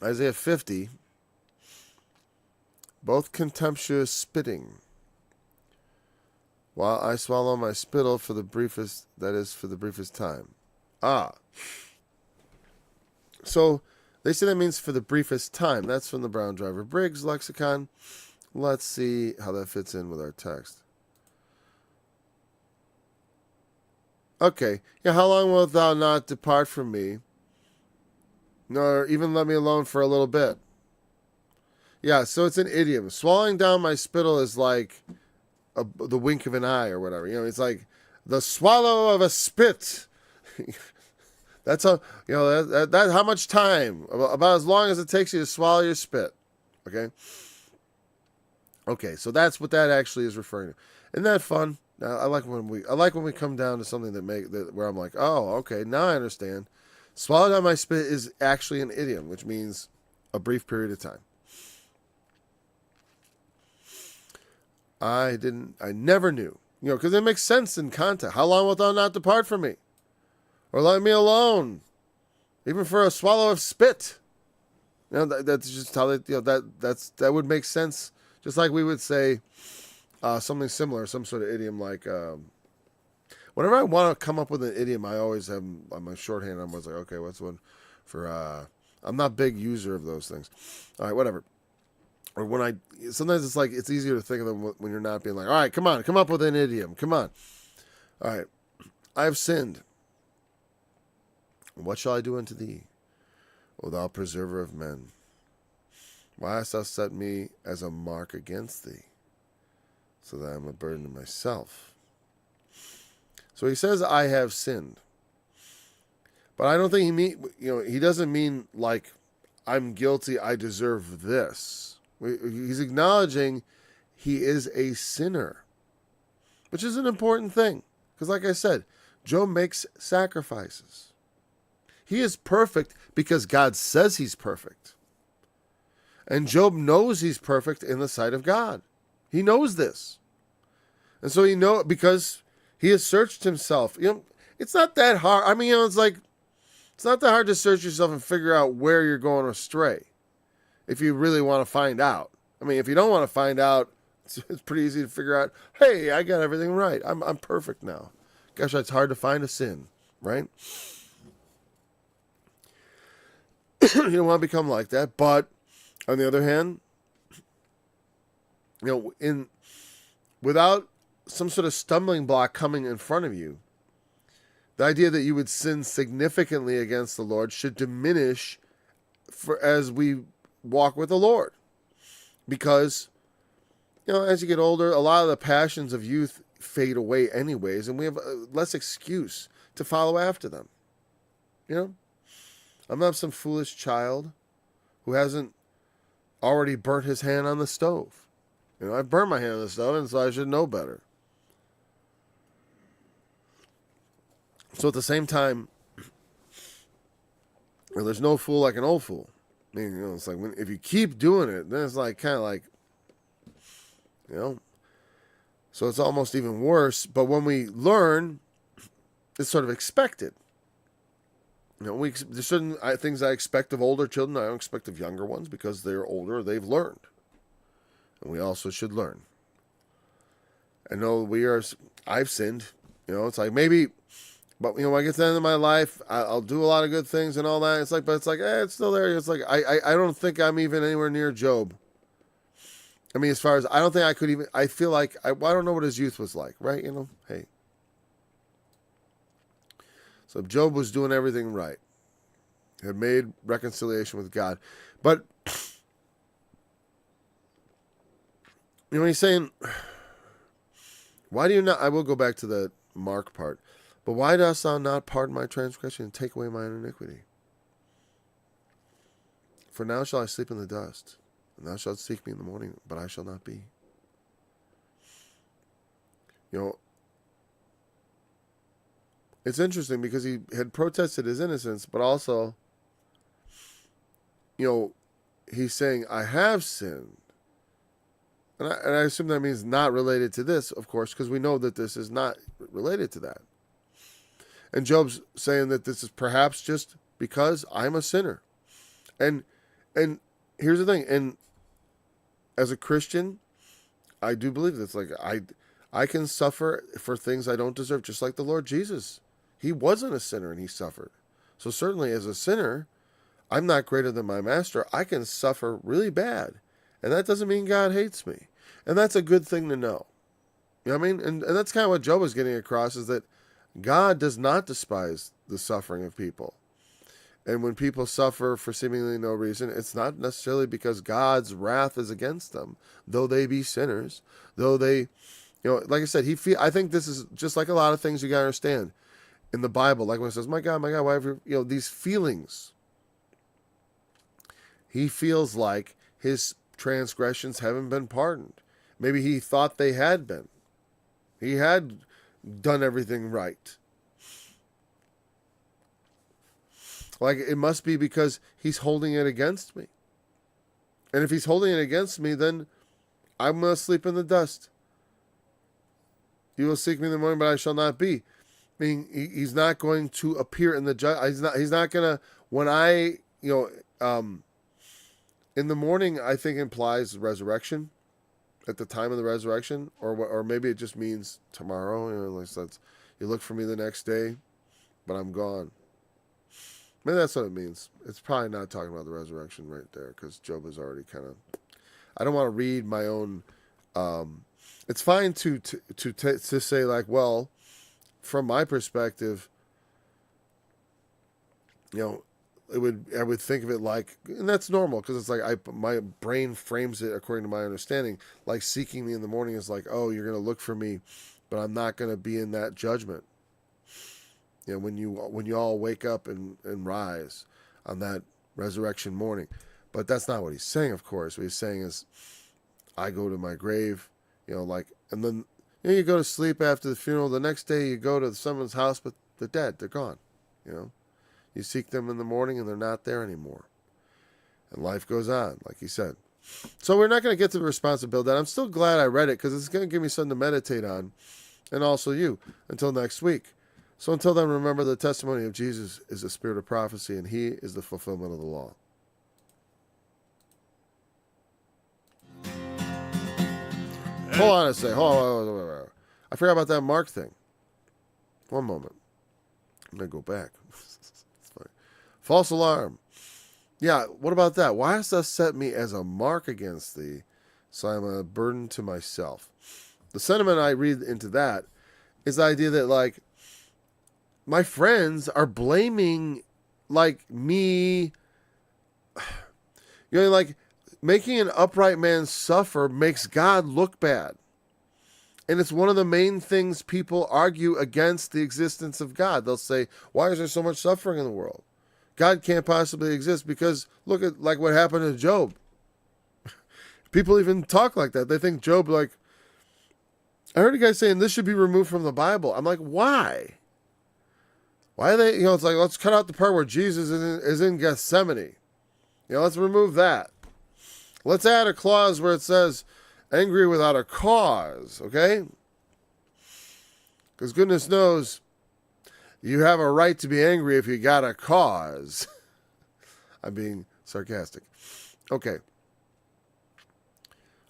Isaiah 50, both contemptuous spitting. While I swallow my spittle for the briefest, that is, for the briefest time. So, they say that means for the briefest time. That's from the Brown Driver Briggs lexicon. Let's see how that fits in with our text. Okay. Yeah, how long wilt thou not depart from me, nor even let me alone for a little bit? Yeah, so it's an idiom. Swallowing down my spittle is like the wink of an eye or whatever. You know, it's like the swallow of a spit. That's how, you know, that how much time? About as long as it takes you to swallow your spit. Okay? Okay, so that's what that actually is referring to. Isn't that fun? Now, I like when we come down to something where I'm like, oh, okay, now I understand. Swallow down my spit is actually an idiom, which means a brief period of time. I never knew, you know, because it makes sense in context. How long wilt thou not depart from me, or let me alone, even for a swallow of spit? You know, that's just how they, you know, that would make sense. Just like we would say something similar, some sort of idiom like, whenever I want to come up with an idiom, I always have on my shorthand, I'm always like, okay, what's one for, I'm not a big user of those things. All right, whatever. Or when sometimes it's like, it's easier to think of them when you're not being like, all right, come on, come up with an idiom. Come on. All right. I have sinned. What shall I do unto thee, O thou preserver of men? Why hast thou set me as a mark against thee, so that I am a burden to myself? So he says, I have sinned. But I don't think he doesn't mean like, I'm guilty, I deserve this. He's acknowledging he is a sinner, which is an important thing. Because like I said, Job makes sacrifices. He is perfect because God says he's perfect. And Job knows he's perfect in the sight of God. He knows this. And so because he has searched himself. You know, it's not that hard. I mean, you know, it's not that hard to search yourself and figure out where you're going astray. If you really want to find out. I mean, if you don't want to find out, it's pretty easy to figure out, hey, I got everything right. I'm perfect now. Gosh, it's hard to find a sin, right? You don't want to become like that. But on the other hand, you know, without some sort of stumbling block coming in front of you, the idea that you would sin significantly against the Lord should diminish as we walk with the Lord. Because, you know, as you get older, a lot of the passions of youth fade away anyways, and we have less excuse to follow after them. You know? I'm not some foolish child who hasn't already burnt his hand on the stove. You know, I burned my hand on the stove, and so I should know better. So at the same time, there's no fool like an old fool. I mean, you know, it's like if you keep doing it, then it's like kind of like, you know, so it's almost even worse. But when we learn, it's sort of expected. You know, there's certain things I expect of older children. I don't expect of younger ones because they're older. They've learned, and we also should learn. I know I've sinned. You know, it's like maybe. But, you know, when I get to the end of my life, I'll do a lot of good things and all that. It's like, it's still there. It's like, I don't think I'm even anywhere near Job. I mean, as far as, I don't think I could even, I feel like, I don't know what his youth was like, right? You know, hey. So Job was doing everything right. He had made reconciliation with God. But, you know, he's saying, why do you not, I will go back to the Mark part. But why dost thou not pardon my transgression and take away mine iniquity? For now shall I sleep in the dust, and thou shalt seek me in the morning, but I shall not be. You You know, it's interesting because he had protested his innocence, but also, you know, he's saying, I have sinned. And I assume that means not related to this, of course, because we know that this is not related to that. And Job's saying that this is perhaps just because I'm a sinner. And here's the thing, and as a Christian, I do believe this. Like I can suffer for things I don't deserve, just like the Lord Jesus. He wasn't a sinner and he suffered. So certainly as a sinner, I'm not greater than my master. I can suffer really bad. And that doesn't mean God hates me. And that's a good thing to know. You know what I mean? And that's kind of what Job is getting across, is that God does not despise the suffering of people. And when people suffer for seemingly no reason, it's not necessarily because God's wrath is against them, though they be sinners, though they, you know, like I said, I think this is just like a lot of things you got to understand in the Bible. Like when it says, my God, why have you, you know, these feelings. He feels like his transgressions haven't been pardoned. Maybe he thought they had been. He had done everything right. Like, it must be because he's holding it against me. And if he's holding it against me, then I'm going to sleep in the dust. You will seek me in the morning, but I shall not be. Meaning, he's not going to appear in the judgment. He's not going to, when I, you know, in the morning, I think implies resurrection, at the time of the resurrection, or maybe it just means tomorrow. You know, like you look for me the next day, but I'm gone. Maybe that's what it means. It's probably not talking about the resurrection right there, because Job is already kind of. I don't want to read my own. It's fine to say like, well, from my perspective, you know, I would think of it like, and that's normal because it's like my brain frames it according to my understanding. Like seeking me in the morning is like, oh, you're going to look for me, but I'm not going to be in that judgment. You know, when you all wake up and rise on that resurrection morning. But that's not what he's saying, of course. What he's saying is, I go to my grave, you know, like, and then you go to sleep after the funeral. The next day you go to someone's house, but they're dead. They're gone, you know. You seek them in the morning and they're not there anymore. And life goes on, like he said. So we're not going to get to the responsibility. I'm still glad I read it because it's going to give me something to meditate on. And also you, until next week. So until then, remember the testimony of Jesus is the spirit of prophecy, and he is the fulfillment of the law. Hold on a second. Hold on. I forgot about that Mark thing. One moment. I'm going to go back. It's funny. False alarm. Yeah, what about that? Why hast thou set me as a mark against thee, so I am a burden to myself? The sentiment I read into that is the idea that, like, my friends are blaming, like, me. You know, like, making an upright man suffer makes God look bad. And it's one of the main things people argue against the existence of God. They'll say, why is there so much suffering in the world? God can't possibly exist because look at, like, what happened to Job. People even talk like that. They think Job, like, I heard a guy saying this should be removed from the Bible. I'm like, why? Why are they, you know, it's like, let's cut out the part where Jesus is in Gethsemane. You know, let's remove that. Let's add a clause where it says, angry without a cause, okay? Because goodness knows, you have a right to be angry if you got a cause. I'm being sarcastic. Okay.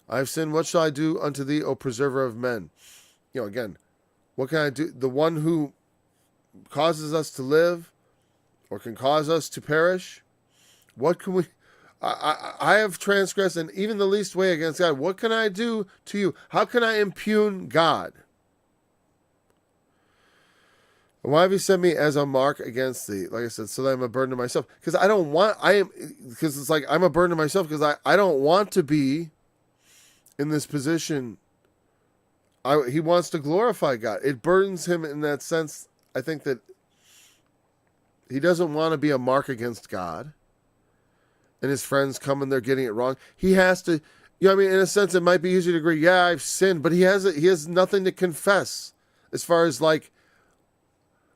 I've sinned, what shall I do unto thee, O preserver of men? You know, again, what can I do? The one who causes us to live or can cause us to perish, what can we... I have transgressed in even the least way against God. What can I do to you? How can I impugn God? And why have you set me as a mark against thee? Like I said, so that I'm a burden to myself. Because it's like I'm a burden to myself because I don't want to be in this position. He wants to glorify God. It burdens him in that sense. I think that he doesn't want to be a mark against God. And his friends come and they're getting it wrong. He has to, You know what I mean? In a sense, it might be easy to agree, yeah, I've sinned, but he has nothing to confess. As far as like,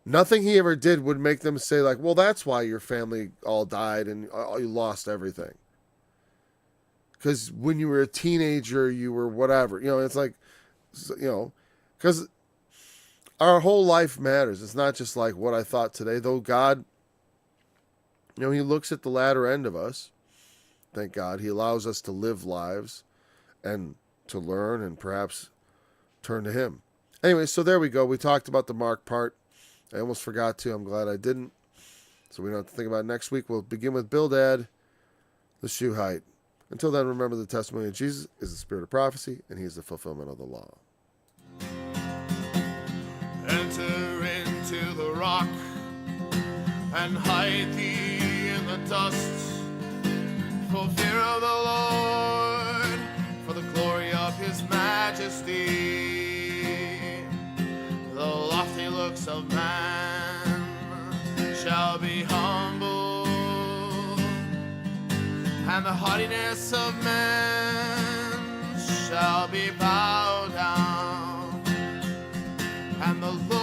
nothing he ever did would make them say like, well, that's why your family all died and you lost everything. Because when you were a teenager, you were whatever. You know, it's like, you know, because our whole life matters. It's not just like what I thought today, though God, you know, he looks at the latter end of us. Thank God. He allows us to live lives and to learn and perhaps turn to him. Anyway, so there we go. We talked about the mark part. I almost forgot to. I'm glad I didn't. So we don't have to think about it next week. We'll begin with Bildad, the Shuhite. Until then, remember the testimony of Jesus is the spirit of prophecy, and he is the fulfillment of the law. Enter into the rock and hide thee in the dust, for fear of the Lord, for the glory of his majesty. The lofty looks of man shall be humble, and the haughtiness of man shall be bowed down, and the Lord